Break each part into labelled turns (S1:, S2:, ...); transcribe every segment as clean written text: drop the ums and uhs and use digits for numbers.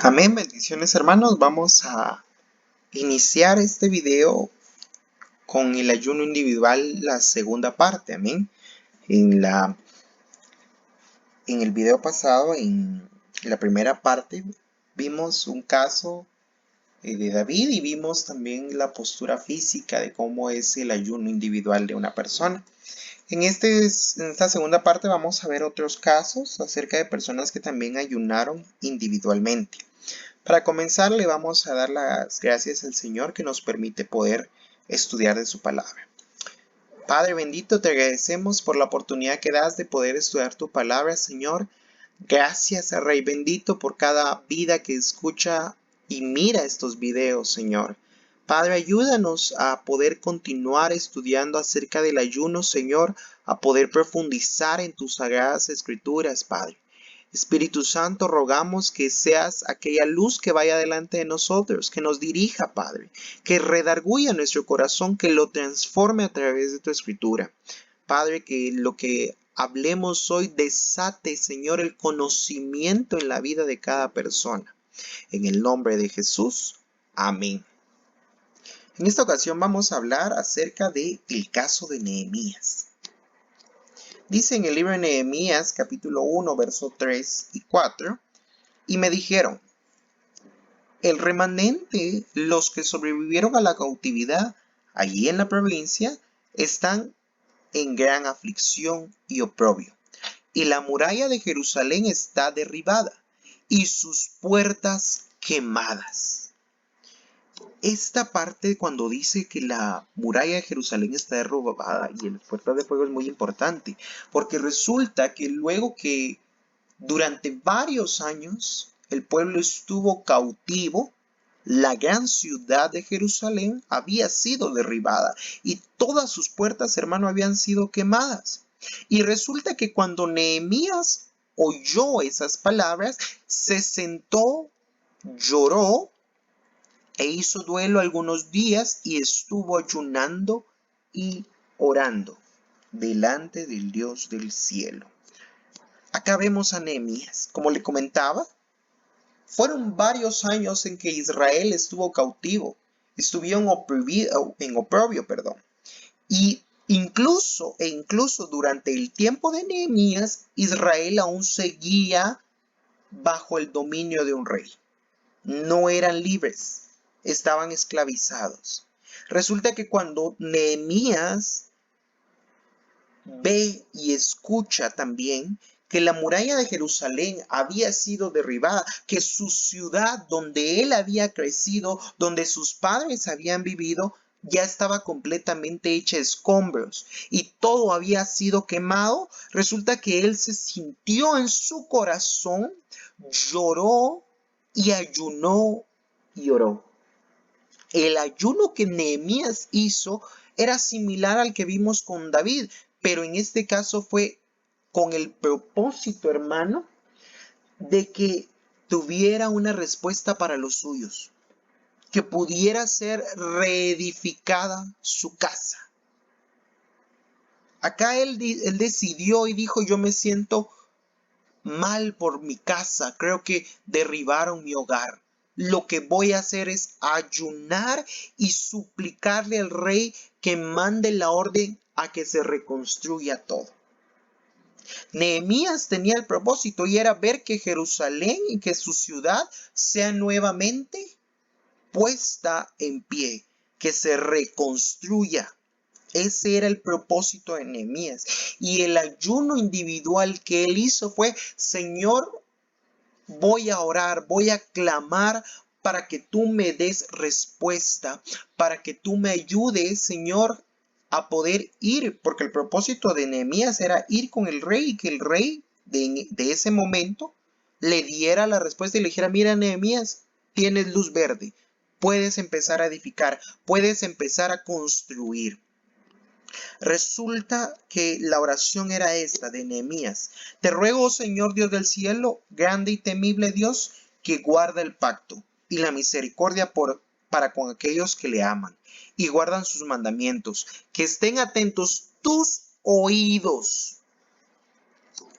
S1: Amén, bendiciones hermanos. Vamos a iniciar este video con el ayuno individual, la segunda parte. Amén. En el video pasado, en la primera parte, vimos un caso de David y vimos también la postura física de cómo es el ayuno individual de una persona. En esta segunda parte vamos a ver otros casos acerca de personas que también ayunaron individualmente. Para comenzar, le vamos a dar las gracias al Señor que nos permite poder estudiar de su palabra. Padre bendito, te agradecemos por la oportunidad que das de poder estudiar tu palabra, Señor. Gracias a Rey bendito por cada vida que escucha y mira estos videos, Señor. Padre, ayúdanos a poder continuar estudiando acerca del ayuno, Señor, a poder profundizar en tus sagradas escrituras, Padre. Espíritu Santo, rogamos que seas aquella luz que vaya delante de nosotros, que nos dirija, Padre, que redarguya nuestro corazón, que lo transforme a través de tu escritura. Padre, que lo que hablemos hoy desate, Señor, el conocimiento en la vida de cada persona. En el nombre de Jesús. Amén. En esta ocasión vamos a hablar acerca del caso de Nehemías. Dice en el libro de Nehemías, capítulo 1, versos 3 y 4, y me dijeron, el remanente, los que sobrevivieron a la cautividad allí en la provincia, están en gran aflicción y oprobio, y la muralla de Jerusalén está derribada, y sus puertas quemadas. Esta parte cuando dice que la muralla de Jerusalén está derribada y las puertas de fuego es muy importante, porque resulta que luego que durante varios años el pueblo estuvo cautivo, la gran ciudad de Jerusalén había sido derribada y todas sus puertas, hermano, habían sido quemadas. Y resulta que cuando Nehemías oyó esas palabras, se sentó, lloró e hizo duelo algunos días y estuvo ayunando y orando delante del Dios del cielo. Acá vemos a Nehemías. Como le comentaba, fueron varios años en que Israel estuvo cautivo, estuvieron en oprobio, y incluso durante el tiempo de Nehemías, Israel aún seguía bajo el dominio de un rey. No eran libres, estaban esclavizados. Resulta que cuando Nehemías ve y escucha también que la muralla de Jerusalén había sido derribada, que su ciudad donde él había crecido, donde sus padres habían vivido, ya estaba completamente hecha escombros y todo había sido quemado, resulta que él se sintió en su corazón, lloró y ayunó y oró. El ayuno que Nehemías hizo era similar al que vimos con David, pero en este caso fue con el propósito, hermano, de que tuviera una respuesta para los suyos, que pudiera ser reedificada su casa. Acá él decidió y dijo, yo me siento mal por mi casa, creo que derribaron mi hogar. Lo que voy a hacer es ayunar y suplicarle al rey que mande la orden a que se reconstruya todo. Nehemías tenía el propósito y era ver que Jerusalén y que su ciudad sea nuevamente puesta en pie, que se reconstruya. Ese era el propósito de Nehemías. Y el ayuno individual que él hizo fue, Señor, voy a orar, voy a clamar para que tú me des respuesta, para que tú me ayudes, Señor, a poder ir, porque el propósito de Nehemías era ir con el rey y que el rey de ese momento le diera la respuesta y le dijera, mira Nehemías, tienes luz verde, puedes empezar a edificar, puedes empezar a construir. Resulta que la oración era esta de Nehemías. Te ruego, Señor Dios del cielo, grande y temible Dios, que guarda el pacto y la misericordia para con aquellos que le aman y guardan sus mandamientos, que estén atentos tus oídos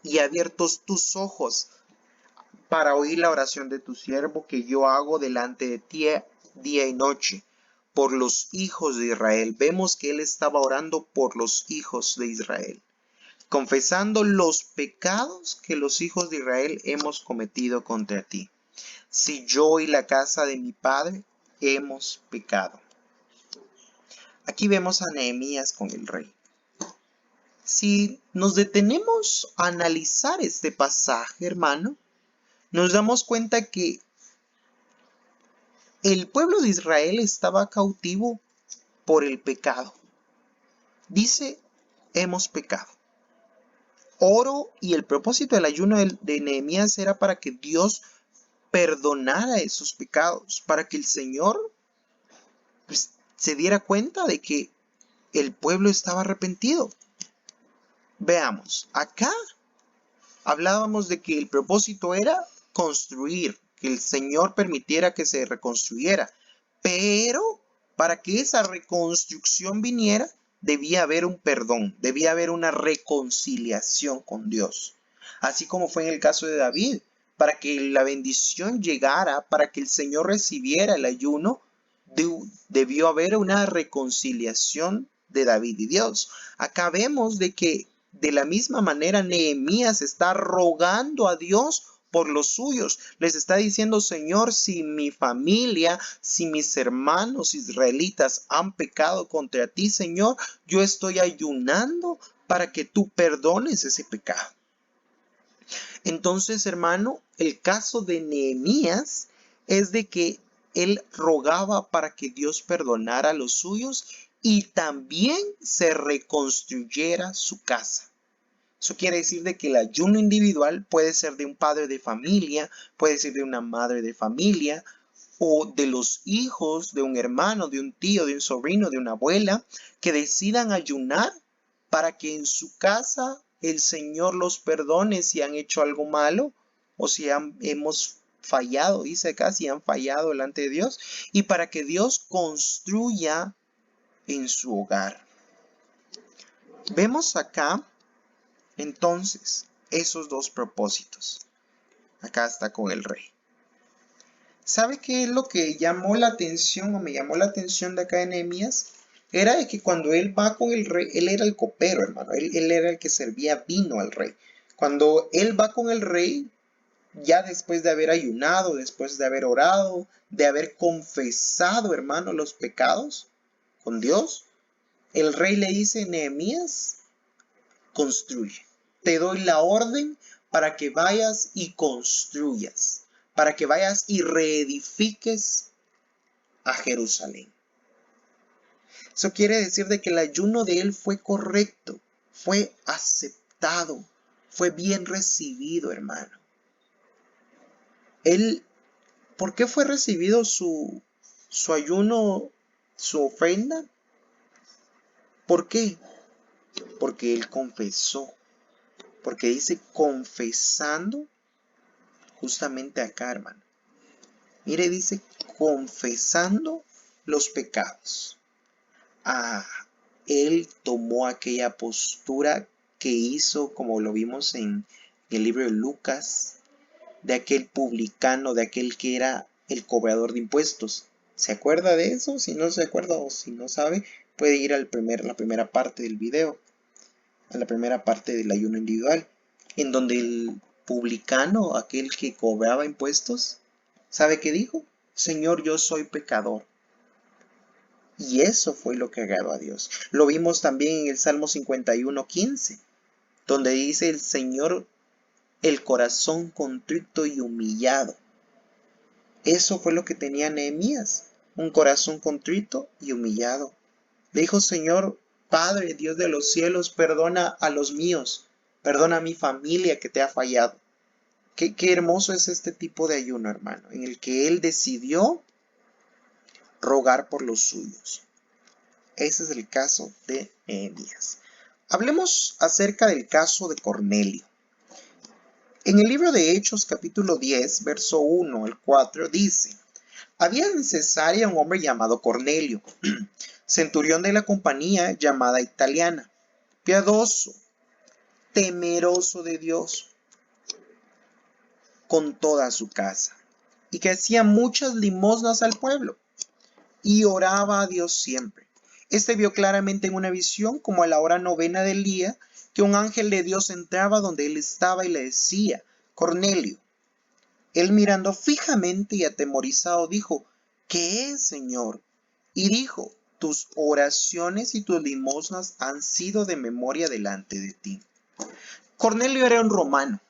S1: y abiertos tus ojos para oír la oración de tu siervo que yo hago delante de ti día y noche por los hijos de Israel. Vemos que él estaba orando por los hijos de Israel, confesando los pecados que los hijos de Israel hemos cometido contra ti. Si yo y la casa de mi padre hemos pecado. Aquí vemos a Nehemías con el rey. Si nos detenemos a analizar este pasaje, hermano, nos damos cuenta que el pueblo de Israel estaba cautivo por el pecado. Dice, hemos pecado. Oro y el propósito del ayuno de Nehemías era para que Dios perdonara esos pecados, para que el Señor se diera cuenta de que el pueblo estaba arrepentido. Veamos, acá hablábamos de que el propósito era construir, que el Señor permitiera que se reconstruyera, pero para que esa reconstrucción viniera, debía haber un perdón, debía haber una reconciliación con Dios. Así como fue en el caso de David, para que la bendición llegara, para que el Señor recibiera el ayuno, debió haber una reconciliación de David y Dios. Acá vemos de que de la misma manera Nehemías está rogando a Dios por los suyos. Les está diciendo, Señor, si mi familia, si mis hermanos israelitas han pecado contra ti, Señor, yo estoy ayunando para que tú perdones ese pecado. Entonces, hermano, el caso de Nehemías es de que él rogaba para que Dios perdonara a los suyos y también se reconstruyera su casa. Eso quiere decir de que el ayuno individual puede ser de un padre de familia, puede ser de una madre de familia, o de los hijos de un hermano, de un tío, de un sobrino, de una abuela, que decidan ayunar para que en su casa el Señor los perdone si han hecho algo malo o si hemos fallado, dice acá, si han fallado delante de Dios, y para que Dios construya en su hogar. Vemos acá entonces esos dos propósitos. Acá está con el rey. ¿Sabe qué es lo que llamó la atención o me llamó la atención de acá de Nehemías? Era de que cuando él va con el rey, él era el copero, hermano. Él era el que servía vino al rey. Cuando él va con el rey, ya después de haber ayunado, después de haber orado, de haber confesado, hermano, los pecados con Dios, el rey le dice, Nehemías, construye. Te doy la orden para que vayas y construyas, para que vayas y reedifiques a Jerusalén. Eso quiere decir de que el ayuno de él fue correcto, fue aceptado, fue bien recibido, hermano. ¿Por qué fue recibido su ayuno, su ofrenda? ¿Por qué? Porque él confesó. Porque dice confesando justamente acá, hermano. Mire, dice confesando los pecados. Él tomó aquella postura que hizo, como lo vimos en el libro de Lucas, de aquel publicano, de aquel que era el cobrador de impuestos. ¿Se acuerda de eso? Si no se acuerda o si no sabe, puede ir a la primera parte del video, a la primera parte del ayuno individual, en donde el publicano, aquel que cobraba impuestos, ¿sabe qué dijo? Señor, yo soy pecador. Y eso fue lo que agradó a Dios. Lo vimos también en el Salmo 51:15, donde dice el Señor, el corazón contrito y humillado. Eso fue lo que tenía Nehemías, un corazón contrito y humillado. Le dijo, Señor, Padre, Dios de los cielos, perdona a los míos, perdona a mi familia que te ha fallado. Qué hermoso es este tipo de ayuno, hermano, en el que él decidió rogar por los suyos. Ese es el caso de Nehemías. Hablemos acerca del caso de Cornelio. En el libro de Hechos, capítulo 10, verso 1 al 4, dice, había en Cesarea un hombre llamado Cornelio, centurión de la compañía llamada italiana, piadoso, temeroso de Dios con toda su casa, y que hacía muchas limosnas al pueblo, y oraba a Dios siempre. Este vio claramente en una visión, como a la hora novena del día, que un ángel de Dios entraba donde él estaba y le decía: Cornelio. Él, mirando fijamente y atemorizado, dijo: ¿Qué es, Señor? Y dijo: tus oraciones y tus limosnas han sido de memoria delante de ti. Cornelio era un romano,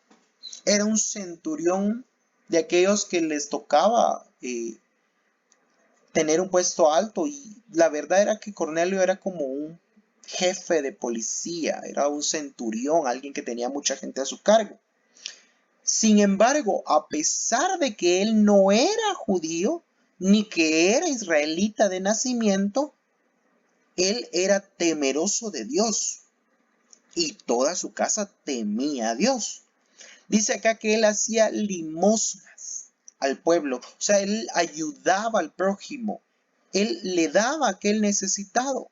S1: era un centurión de aquellos que les tocaba tener un puesto alto, y la verdad era que Cornelio era como un jefe de policía, era un centurión, alguien que tenía mucha gente a su cargo. Sin embargo, a pesar de que él no era judío, ni que era israelita de nacimiento, él era temeroso de Dios y toda su casa temía a Dios. Dice acá que él hacía limosnas al pueblo, o sea, él ayudaba al prójimo, él le daba a aquel necesitado.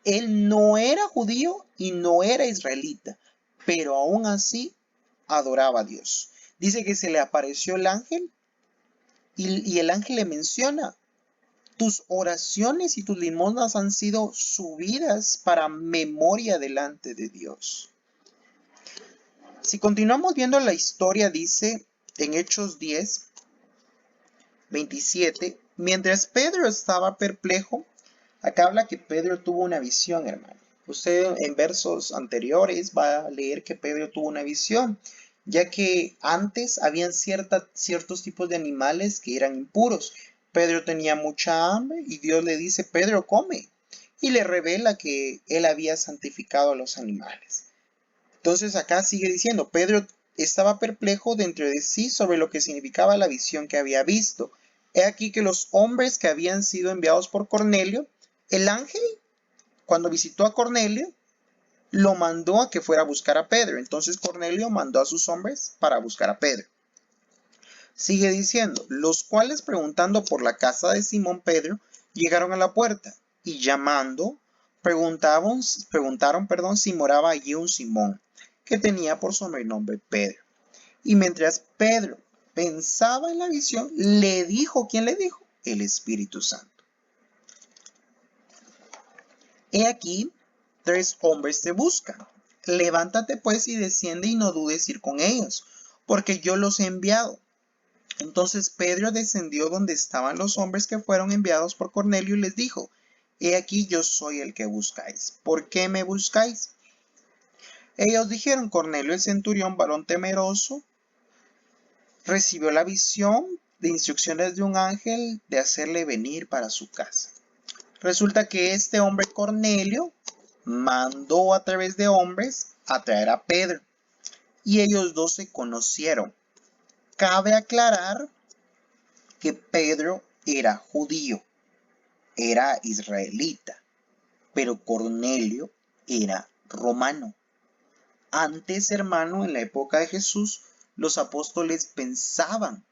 S1: Él no era judío y no era israelita, pero aún así adoraba a Dios. Dice que se le apareció el ángel y el ángel le menciona: tus oraciones y tus limosnas han sido subidas para memoria delante de Dios. Si continuamos viendo la historia, dice en Hechos 10, 27, mientras Pedro estaba perplejo, acá habla que Pedro tuvo una visión, hermano. Usted en versos anteriores va a leer que Pedro tuvo una visión, ya que antes habían ciertos tipos de animales que eran impuros. Pedro tenía mucha hambre y Dios le dice: Pedro, come. Y le revela que él había santificado a los animales. Entonces acá sigue diciendo: Pedro estaba perplejo dentro de sí sobre lo que significaba la visión que había visto. He aquí que los hombres que habían sido enviados por Cornelio, el ángel, cuando visitó a Cornelio, lo mandó a que fuera a buscar a Pedro. Entonces Cornelio mandó a sus hombres para buscar a Pedro. Sigue diciendo: los cuales, preguntando por la casa de Simón Pedro, llegaron a la puerta y llamando, preguntaron, si moraba allí un Simón, que tenía por sobrenombre Pedro. Y mientras Pedro pensaba en la visión, le dijo: ¿quién le dijo? El Espíritu Santo: he aquí, 3 hombres te buscan. Levántate pues y desciende, y no dudes ir con ellos, porque yo los he enviado. Entonces Pedro descendió donde estaban los hombres que fueron enviados por Cornelio y les dijo: he aquí, yo soy el que buscáis. ¿Por qué me buscáis? Ellos dijeron: Cornelio el centurión, varón temeroso, recibió la visión de instrucciones de un ángel de hacerle venir para su casa. Resulta que este hombre Cornelio mandó a través de hombres a traer a Pedro, y ellos dos se conocieron. Cabe aclarar que Pedro era judío, era israelita, pero Cornelio era romano. Antes, hermano, en la época de Jesús, los apóstoles pensaban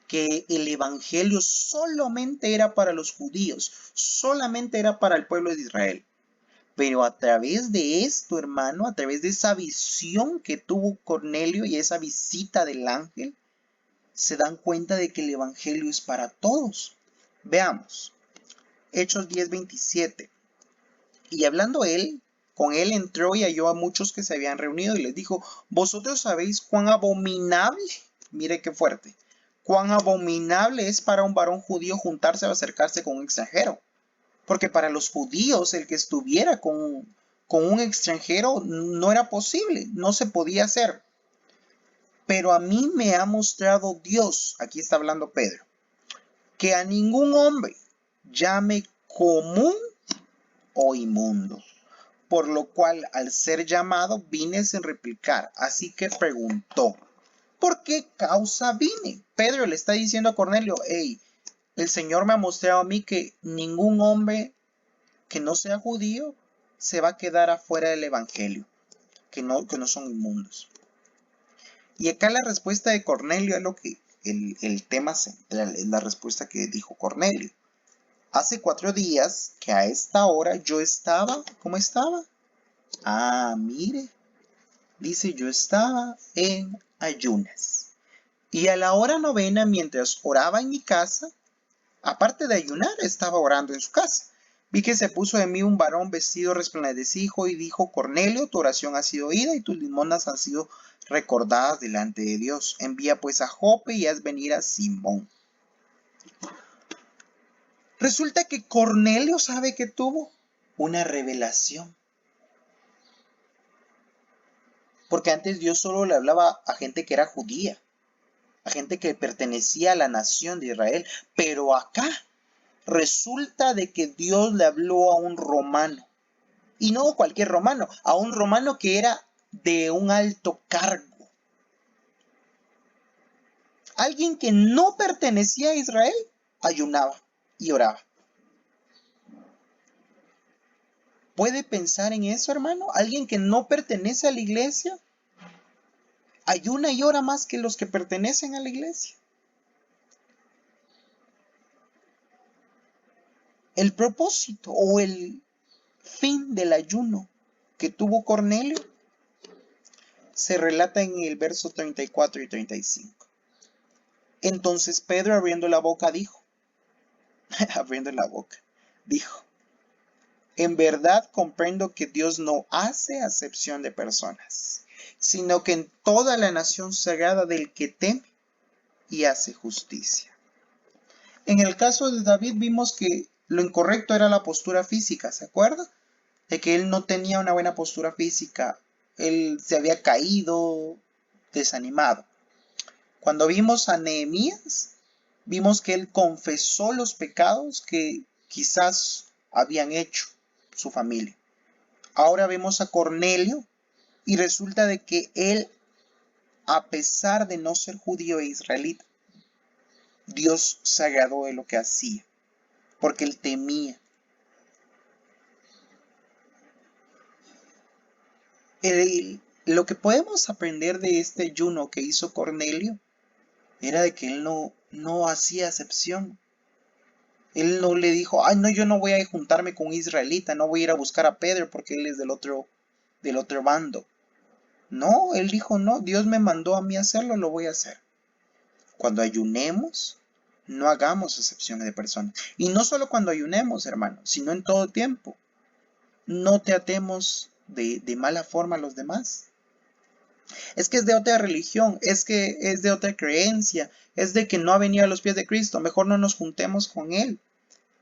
S1: que el evangelio solamente era para los judíos, solamente era para el pueblo de Israel. Pero a través de esto, hermano, a través de esa visión que tuvo Cornelio y esa visita del ángel, se dan cuenta de que el evangelio es para todos. Veamos, Hechos 10:27. Y hablando él, con él entró y halló a muchos que se habían reunido y les dijo: vosotros sabéis cuán abominable, mire qué fuerte, cuán abominable es para un varón judío juntarse o acercarse con un extranjero. Porque para los judíos el que estuviera con un extranjero no era posible, no se podía hacer. Pero a mí me ha mostrado Dios, aquí está hablando Pedro, que a ningún hombre llame común o inmundo. Por lo cual, al ser llamado, vine sin replicar. Así que preguntó: ¿por qué causa vine? Pedro le está diciendo a Cornelio: hey, el Señor me ha mostrado a mí que ningún hombre que no sea judío se va a quedar afuera del evangelio, que no son inmundos. Y acá la respuesta de Cornelio es lo que el tema central, es la respuesta que dijo Cornelio. Hace 4 días que a esta hora yo estaba, ¿cómo estaba? Mire, dice: yo estaba en ayunas. Y a la hora novena, mientras oraba en mi casa, aparte de ayunar, estaba orando en su casa. Vi que se puso de mí un varón vestido resplandecijo y dijo: Cornelio, tu oración ha sido oída y tus limonas han sido recordadas delante de Dios. Envía pues a Jope y haz venir a Simón. Resulta que Cornelio sabe que tuvo una revelación. Porque antes Dios solo le hablaba a gente que era judía, a gente que pertenecía a la nación de Israel. Pero acá resulta de que Dios le habló a un romano. Y no cualquier romano, a un romano que era de un alto cargo. Alguien que no pertenecía a Israel ayunaba y oraba. ¿Puede pensar en eso, hermano? Alguien que no pertenece a la iglesia ayuna y ora más que los que pertenecen a la iglesia. El propósito o el fin del ayuno que tuvo Cornelio se relata en el verso 34 y 35. Entonces Pedro, abriendo la boca, dijo, en verdad comprendo que Dios no hace acepción de personas, sino que en toda la nación sagrada del que teme y hace justicia. En el caso de David vimos que lo incorrecto era la postura física, ¿se acuerda? De que él no tenía una buena postura física, él se había caído, desanimado. Cuando vimos a Nehemías, vimos que él confesó los pecados que quizás habían hecho su familia. Ahora vemos a Cornelio y resulta de que él, a pesar de no ser judío e israelita, Dios se agradó de lo que hacía, porque él temía. Lo que podemos aprender de este ayuno que hizo Cornelio era de que él no hacía acepción. Él no le dijo, ay no, yo no voy a juntarme con un israelita, no voy a ir a buscar a Pedro porque él es del otro bando. No, él dijo, no, Dios me mandó a mí a hacerlo, lo voy a hacer. Cuando ayunemos, no hagamos acepciones de personas. Y no solo cuando ayunemos, hermano, sino en todo tiempo. No tratemos de mala forma a los demás. Es que es de otra religión, es que es de otra creencia, es de que no ha venido a los pies de Cristo, mejor no nos juntemos con él.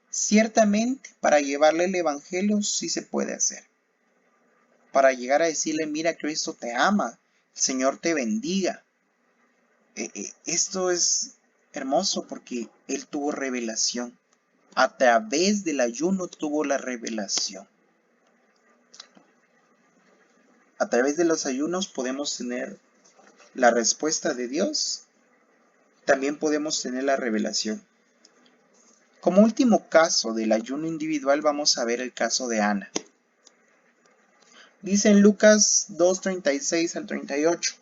S1: Ciertamente, para llevarle el evangelio sí se puede hacer. Para llegar a decirle, mira, Cristo te ama, el Señor te bendiga. Esto es hermoso porque él tuvo revelación. A través del ayuno tuvo la revelación. A través de los ayunos podemos tener la respuesta de Dios. También podemos tener la revelación. Como último caso del ayuno individual vamos a ver el caso de Ana. Dice en Lucas 2:36 al 38.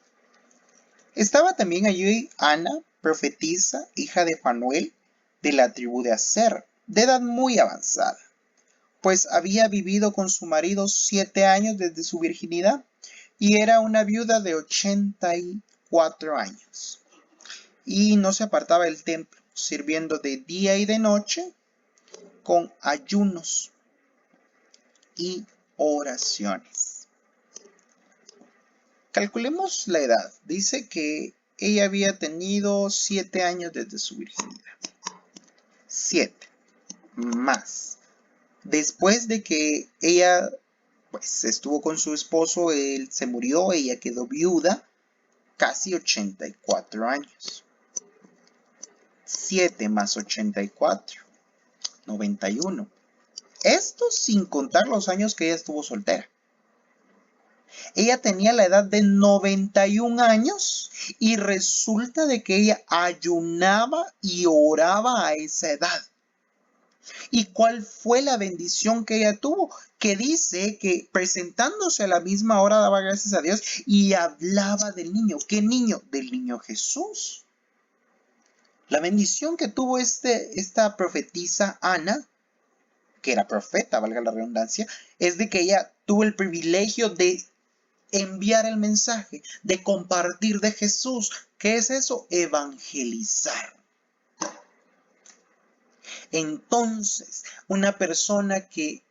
S1: Estaba también allí Ana, profetisa, hija de Fanuel, de la tribu de Aser, de edad muy avanzada, pues había vivido con su marido 7 años desde su virginidad, y era una viuda de 84 años. Y no se apartaba del templo, sirviendo de día y de noche con ayunos y oraciones. Calculemos la edad. Dice que ella había tenido 7 años desde su virginidad. 7 más. Después de que ella pues estuvo con su esposo, él se murió, ella quedó viuda, casi 84 años. 7 más 84, 91. Esto sin contar los años que ella estuvo soltera. Ella tenía la edad de 91 años y resulta de que ella ayunaba y oraba a esa edad. ¿Y cuál fue la bendición que ella tuvo? Que dice que presentándose a la misma hora daba gracias a Dios y hablaba del niño. ¿Qué niño? Del niño Jesús. La bendición que tuvo esta profetisa Ana, que era profeta, valga la redundancia, es de que ella tuvo el privilegio de enviar el mensaje, de compartir de Jesús. ¿Qué es eso? Evangelizar. Entonces, una persona que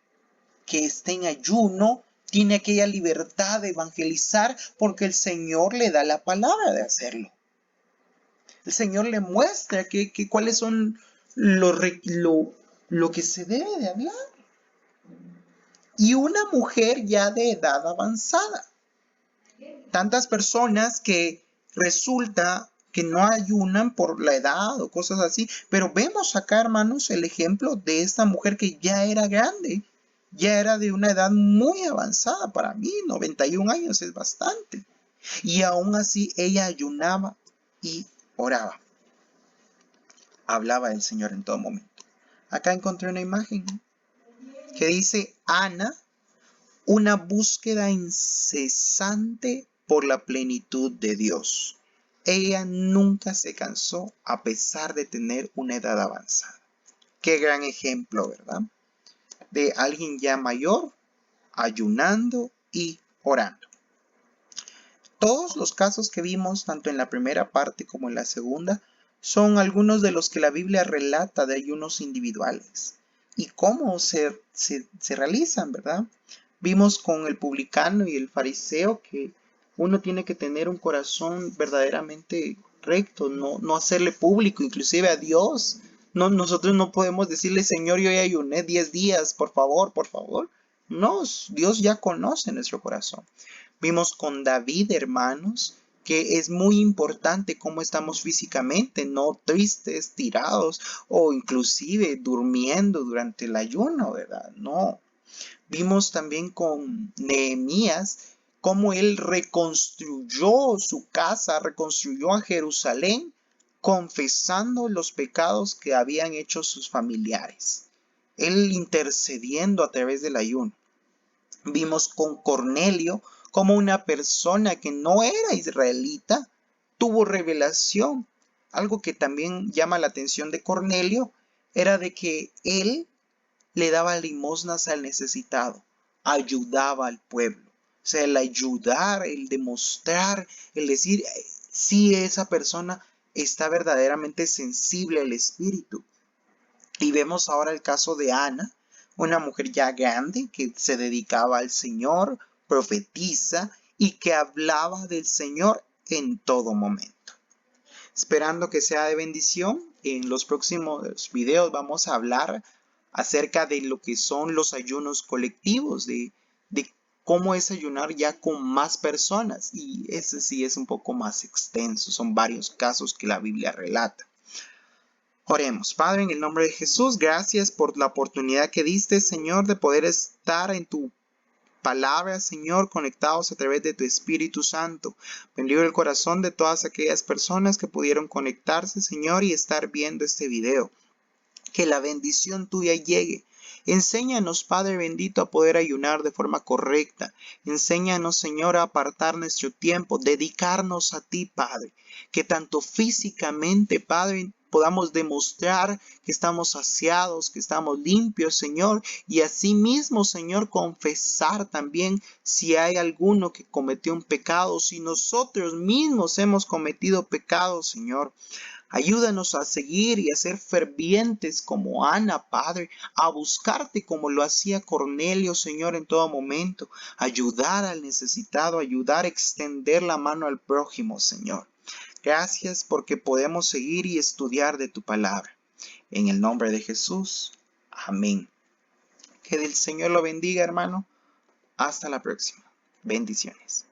S1: esté en ayuno tiene aquella libertad de evangelizar porque el Señor le da la palabra de hacerlo. El Señor le muestra cuáles son lo que se debe de hablar. Y una mujer ya de edad avanzada. Tantas personas que resulta que no ayunan por la edad o cosas así, pero vemos acá, hermanos, el ejemplo de esta mujer que ya era grande, ya era de una edad muy avanzada. Para mí, 91 años es bastante. Y aún así ella ayunaba y oraba. Hablaba del Señor en todo momento. Acá encontré una imagen que dice Ana, una búsqueda incesante por la plenitud de Dios. Ella nunca se cansó a pesar de tener una edad avanzada. Qué gran ejemplo, ¿verdad? De alguien ya mayor, ayunando y orando. Todos los casos que vimos, tanto en la primera parte como en la segunda, son algunos de los que la Biblia relata de ayunos individuales y cómo se realizan, ¿verdad? Vimos con el publicano y el fariseo que uno tiene que tener un corazón verdaderamente recto, no hacerle público, inclusive a Dios. No, nosotros no podemos decirle, Señor, yo ya ayuné 10 días, por favor, por favor. No, Dios ya conoce nuestro corazón. Vimos con David, hermanos, que es muy importante cómo estamos físicamente, no tristes, tirados o inclusive durmiendo durante el ayuno, ¿verdad? No. Vimos también con Nehemías cómo él reconstruyó su casa, reconstruyó a Jerusalén, confesando los pecados que habían hecho sus familiares. Él intercediendo a través del ayuno. Vimos con Cornelio como una persona que no era israelita tuvo revelación. Algo que también llama la atención de Cornelio era de que él le daba limosnas al necesitado, ayudaba al pueblo. O sea, el ayudar, el demostrar, el decir si esa persona está verdaderamente sensible al espíritu. Y vemos ahora el caso de Ana, una mujer ya grande que se dedicaba al Señor, profetiza y que hablaba del Señor en todo momento. Esperando que sea de bendición, en los próximos videos vamos a hablar acerca de lo que son los ayunos colectivos, de cómo es ayunar ya con más personas. Y ese sí es un poco más extenso, son varios casos que la Biblia relata. Oremos. Padre, en el nombre de Jesús, gracias por la oportunidad que diste, Señor, de poder estar en tu palabra, Señor, conectados a través de tu Espíritu Santo. Bendigo el corazón de todas aquellas personas que pudieron conectarse, Señor, y estar viendo este video. Que la bendición tuya llegue. Enséñanos, Padre bendito, a poder ayunar de forma correcta. Enséñanos, Señor, a apartar nuestro tiempo, dedicarnos a ti, Padre. Que tanto físicamente, Padre, podamos demostrar que estamos saciados, que estamos limpios, Señor. Y asimismo, Señor, confesar también si hay alguno que cometió un pecado, si nosotros mismos hemos cometido pecado, Señor. Ayúdanos a seguir y a ser fervientes como Ana, Padre, a buscarte como lo hacía Cornelio, Señor, en todo momento. Ayudar al necesitado, ayudar a extender la mano al prójimo, Señor. Gracias porque podemos seguir y estudiar de tu palabra. En el nombre de Jesús. Amén. Que el Señor lo bendiga, hermano. Hasta la próxima. Bendiciones.